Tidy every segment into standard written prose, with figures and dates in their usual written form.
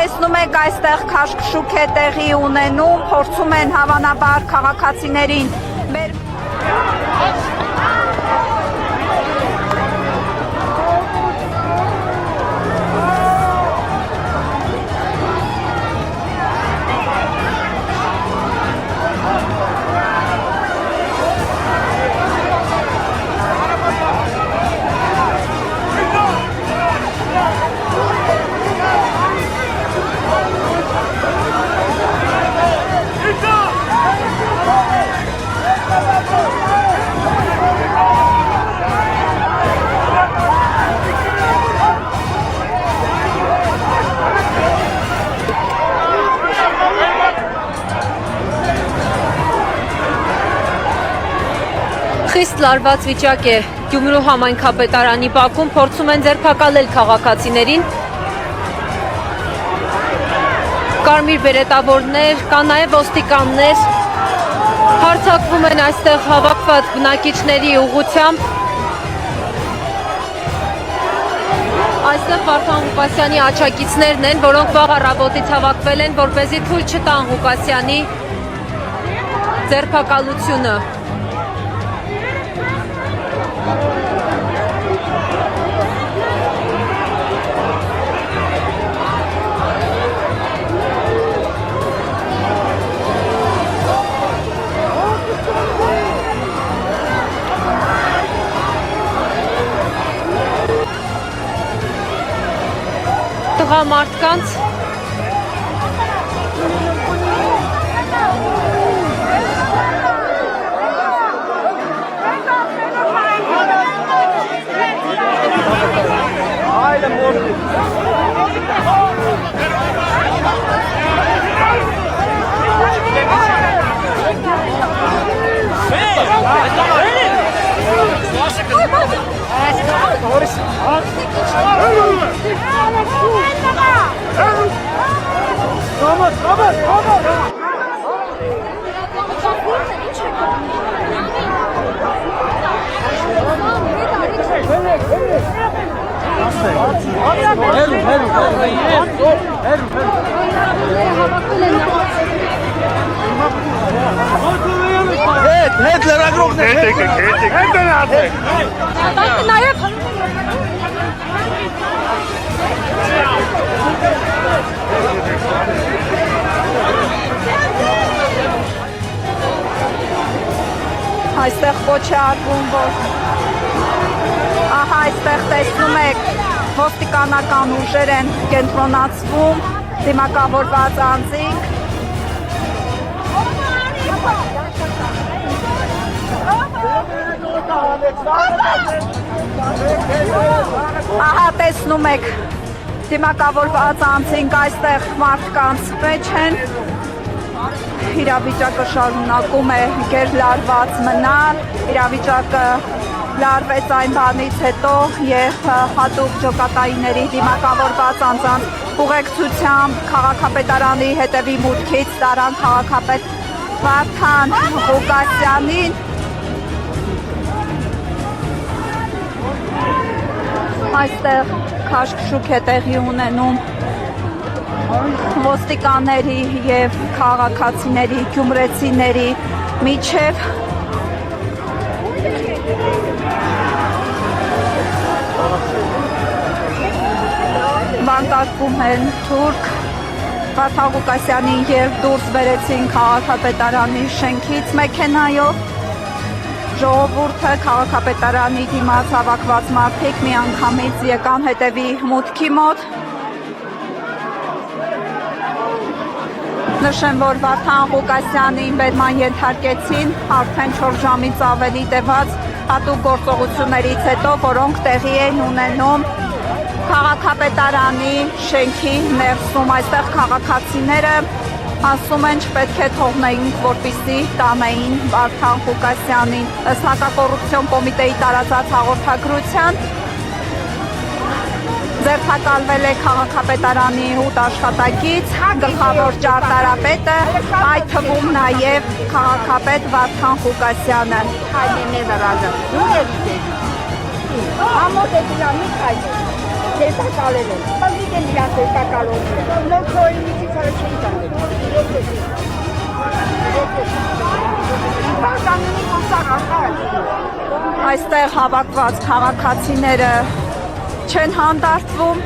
տեսնում եք այստեղ քաշքշուկ է տեղի ունենում, փորձում են հավանաբար քաղաքացիներին Խիստ լարված վիճակ է Գյումրու համայնքապետարանի բակում, փորձում են ձերբակալել քաղաքացիներին։ Կարմիր բերետավորներ, կան նաև ոստիկաններ հարձակվում են այստեղ հավաքված բնակիչների ուղղությամբ։ Այստեղ Վարդան Ղուկասյանի աջակիցներն են, որոնք վաղ առավոտից հավաքվել են, որպեսզի թույլ չտան Ղուկասյանի ձերբակալությունը։ Տղամարդկանց Հետ լրագրողներ, հետ են արդեն։ Նաև այստեղ ոչ է արվում, որ ահա այստեղ տեսնում եք ոստիկանական ուժեր են կենտրոնացվում, դիմակավորված անձինք։ Ահա տեսնում եք դիմակավորված անձինք այստեղ մարդկանց մեջ են, իրավիճակը շարունակում է գերլարված մնալ, իրավիճակը լարվեց այն բանից հետո և հատուկ ջոկատայինների դիմակավորված անձանց ուղեկցությամբ քաղաքապետարանի հետևի մուտքից տարան քաղաքապետ Վարդան Ղուկասյանին։ Այստեղ քաշքշուկ է տեղի ունենում ոստիկանների և քաղաքացիների, գյումրեցիների միջև։ Բանտարկում են թուրք, Վարդան Ղուկասյանին և դուրս բերեցին քաղաքապետարանի շենքից մեքենայով։ Ժողովուրդը քաղաքապետարանի դիմաց հավաքված մարդիկ միանգամից եկան հետևի մուտքի մոտ։ Նշեմ, որ Վարդան Ղուկասյանին բերման ենթարկեցին արդեն 4 ժամից ավելի տևած հատուկ գործողություններից հետո, որոնք տեղի են ունենում քաղաքապետարանի շենքի ներսում։ Այստեղ քաղաքացիները ասում են չպետք է թողնեին, որպեսզի տանեին Վարդան Ղուկասյանին։ Ըստ հակակոռուպցիոն կոմիտեի տարածած հաղորդագրության ձերբակալվել է քաղաքապետարանի 8 աշխատակից, գլխավոր ճարտարապետը, այդ թվում նաև քաղաքապետ Վարդան Ղուկասյանը։ Տերտակալել են։ Բազիկ են իրան տերտակալում։ Լոքոյի միջի քարը չի տալել։ Բականունի կոնսար արկար։ Այստեղ հավաքված քաղաքացիները չեն հանդարտվում։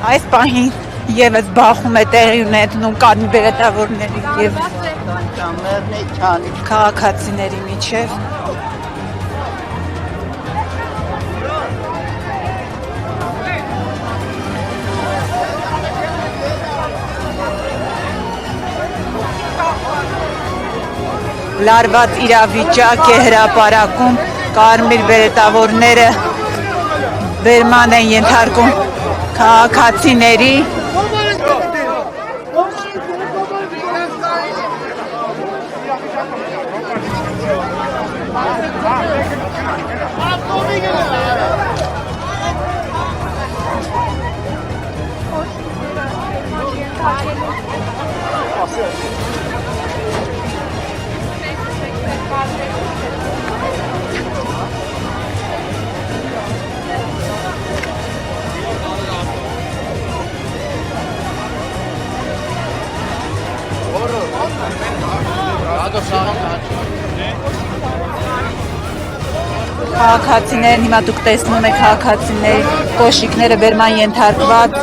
Այս պահին եւս բախում է տեղի ունեցնում կազմի բերետավորների եւ քաղաքացիների միջև։ Լարված իրավիճակ է հրապարակում, կարմիր բերետավորները բերման են ենթարկում քաղաքացիների։ Քաղաքացիներն հիմա դուք տեսնում եք քաղաքացիների կոշիկները բերման ենթարկված։